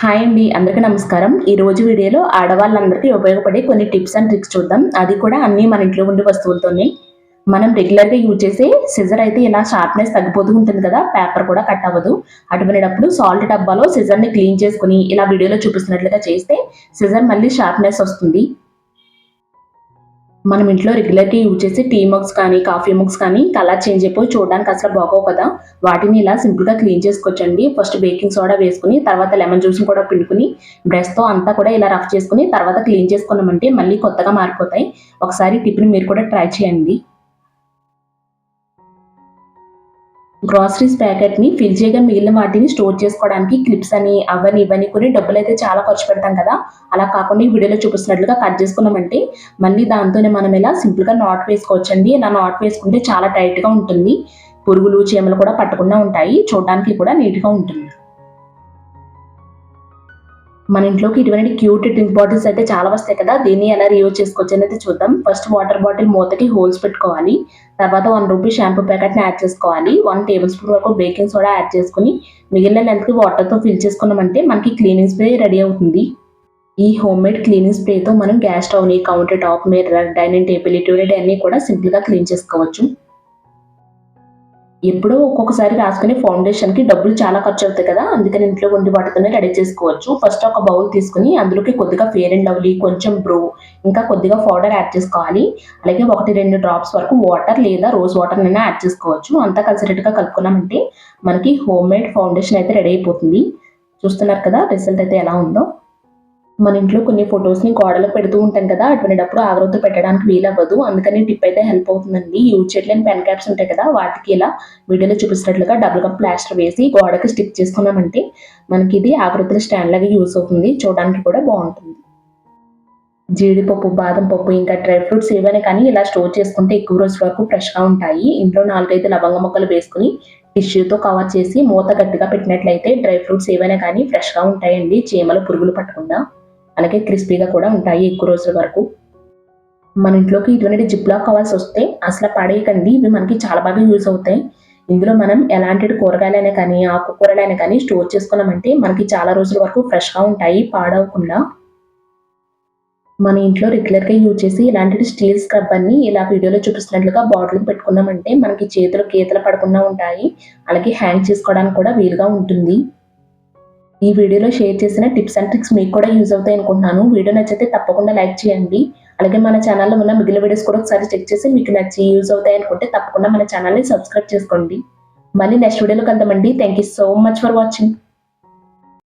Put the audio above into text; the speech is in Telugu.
హాయ్ అండి. అందరికీ నమస్కారం. ఈ రోజు వీడియోలో ఆడవాళ్ళందరికీ ఉపయోగపడే కొన్ని టిప్స్ అండ్ ట్రిక్స్ చూద్దాం. అది కూడా అన్నీ మన ఇంట్లో ఉండే వస్తువులతోనే. మనం రెగ్యులర్‌గా యూజ్ చేసే సిజర్ అయితే ఇలా షార్ప్‌నెస్ తగ్గిపోతూ ఉంటుంది కదా! పేపర్ కూడా కట్ అవ్వదు. అటువంటప్పుడు సాల్ట్ డబ్బాలో సిజర్‌ని క్లీన్ చేసుకొని ఇలా వీడియోలో చూపిస్తున్నట్లుగా చేస్తే సిజర్ మళ్ళీ షార్ప్‌నెస్ వస్తుంది. మనం ఇంట్లో రెగ్యులర్‌గా యూజ్ చేసే టీ మగ్స్ కానీ, కాఫీ మగ్స్ కానీ కలర్ చేంజ్ అయిపోయి చూడడానికి అసలు బాగోవు కదా! వాటిని ఇలా సింపుల్‌గా క్లీన్ చేసుకోవచ్చండి. ఫస్ట్ బేకింగ్ సోడా వేసుకొని, తర్వాత లెమన్ జ్యూస్‌ని కూడా పిండుకొని, బ్రష్‌తో అంతా కూడా ఇలా రఫ్ చేసుకొని, తర్వాత క్లీన్ చేసుకున్నామంటే మళ్ళీ కొత్తగా మారిపోతాయి. ఒకసారి ఈ టిప్‌ని మీరు కూడా ట్రై చేయండి. గ్రాసరీస్ ప్యాకెట్‌ని ఫిల్ చేయగా మిగిలిన వాటిని స్టోర్ చేసుకోవడానికి క్లిప్స్ అని, అవని, ఇవని కొని డబ్బులైతే చాలా ఖర్చు పెడతాం కదా! అలా కాకుండా ఈ వీడియోలో చూపిస్తున్నట్లుగా కట్ చేసుకున్నామంటే, మళ్ళీ దాంతోనే మనం ఇలా సింపుల్‌గా నాట్ వేసుకోవచ్చండి. ఇలా నాట్ వేసుకుంటే చాలా టైట్‌గా ఉంటుంది. పురుగులు, చీమలు కూడా పట్టకుండా ఉంటాయి. చూడడానికి కూడా నీట్‌గా ఉంటుంది. మన ఇంట్లోకి ఇటువంటి క్యూట్ డ్రింక్ బాటిల్స్ అయితే చాలా వస్తాయి కదా! దీన్ని ఎలా రీయూజ్ చేసుకోవచ్చు అనేది చూద్దాం. ఫస్ట్ వాటర్ బాటిల్ మూతకి హోల్స్ పెట్టుకోవాలి. తర్వాత రూ. 1 షాంపూ ప్యాకెట్‌ని యాడ్ చేసుకోవాలి. 1 టేబుల్ స్పూన్ వరకు బేకింగ్ సోడా యాడ్ చేసుకొని, మిగిలిన లెంత్‌కి వాటర్‌తో ఫిల్ చేసుకున్నామంటే మనకి క్లీనింగ్ స్ప్రే రెడీ అవుతుంది. ఈ హోమ్‌మేడ్ క్లీనింగ్ స్ప్రేతో మనం గ్యాస్ స్టవ్‌ని, counter top, mirror, dining table ఇటువంటివన్నీ కూడా సింపుల్‌గా క్లీన్ చేసుకోవచ్చు. ఎప్పుడో ఒక్కొక్కసారి రాసుకునే ఫౌండేషన్‌కి డబ్బులు చాలా ఖర్చవుతాయి కదా! అందుకని ఇంట్లో ఉండే వాటితోనే రెడీ చేసుకోవచ్చు. ఫస్ట్ ఒక బౌల్ తీసుకొని అందులోకి కొద్దిగా ఫెయిర్ అండ్ లవ్లీ, కొంచెం బ్రూ, ఇంకా కొద్దిగా పౌడర్ యాడ్ చేసుకోవాలి. అలాగే 1, 2 డ్రాప్స్ వరకు వాటర్ లేదా రోజ్ వాటర్‌నైనా యాడ్ చేసుకోవచ్చు. అంతా కలిసేటట్టుగా కలుపుకున్నామంటే మనకి హోమ్‌మేడ్ ఫౌండేషన్ అయితే రెడీ అయిపోతుంది. చూస్తున్నారు కదా! రిజల్ట్ అయితే ఎలా ఉందో. మన ఇంట్లో కొన్ని ఫోటోస్‌ని గోడలకు పెడుతూ ఉంటాం కదా! అటువంటప్పుడు ఆగ్రత్తు పెట్టడానికి వీలవ్వదు. అందుకని టిప్ అయితే హెల్ప్ అవుతుందండి. యూజ్ చేయలేని పెన్ క్యాప్స్ ఉంటాయి కదా! వాటికి ఇలా వీడియోలో చూపిస్తున్నట్లుగా డబుల్ గమ్ ప్లాస్టర్ వేసి గోడకి స్టిక్ చేసుకున్నామంటే మనకి ఇది ఆకృతుల స్టాండ్ లాగా యూజ్ అవుతుంది. చూడడానికి కూడా బావుంటుంది. జీడిపప్పు, బాదం పప్పు ఇంకా డ్రై ఫ్రూట్స్ ఏవైనా కానీ ఇలా స్టోర్ చేసుకుంటే ఎక్కువ రోజుల వరకు ఫ్రెష్‌గా ఉంటాయి. ఇంట్లో 4, 5 లవంగ ముక్కలు వేసుకొని టిష్యూతో కవర్ చేసి మూత గట్టిగా పెట్టినట్లయితే డ్రై ఫ్రూట్స్ ఏవైనా కానీ ఫ్రెష్‌గా ఉంటాయండి. చీమలు, పురుగులు పట్టకుండా. అలాగే క్రిస్పీగా కూడా ఉంటాయి ఎక్కువ రోజుల వరకు. మన ఇంట్లోకి ఇటువంటి జిప్‌లాక్ కవర్స్ వస్తే అసల పడేయకండి. ఇవి మనకి చాలా బాగా యూజ్ అవుతాయి. ఇందులో మనం ఎలాంటి కూరగాయలైనా కానీ, ఆకుకూరలైనా కానీ స్టోర్ చేసుకున్నామంటే మనకి చాలా రోజుల వరకు ఫ్రెష్‌గా ఉంటాయి పాడవకుండా. మన ఇంట్లో రెగ్యులర్‌గా యూజ్ చేసి ఇలాంటి స్టీల్ స్క్రబ్బర్‌ని ఇలా వీడియోలో చూపిస్తున్నట్లుగా బాటిల్‌కి పెట్టుకున్నామంటే మనకి చేతులు గీతలు పడకుండా ఉంటాయి. అలాగే హ్యాంగ్ చేసుకోవడానికి కూడా వీలుగా ఉంటుంది. ఈ వీడియోలో షేర్ చేసిన టిప్స్ అండ్ ట్రిక్స్ మీకు కూడా యూజ్ అవుతాయి అనుకుంటున్నాను. వీడియో నచ్చితే తప్పకుండా లైక్ చేయండి. అలాగే మన ఛానెల్‌లో ఉన్న మిగిలిన వీడియోస్ కూడా ఒకసారి చెక్ చేసి మీకు నచ్చి యూజ్ అవుతాయి అనుకుంటే తప్పకుండా మన ఛానెల్‌ని సబ్స్క్రైబ్ చేసుకోండి. మళ్ళీ నెక్స్ట్ వీడియోలో కలుద్దామండి. Thank you so much for watching.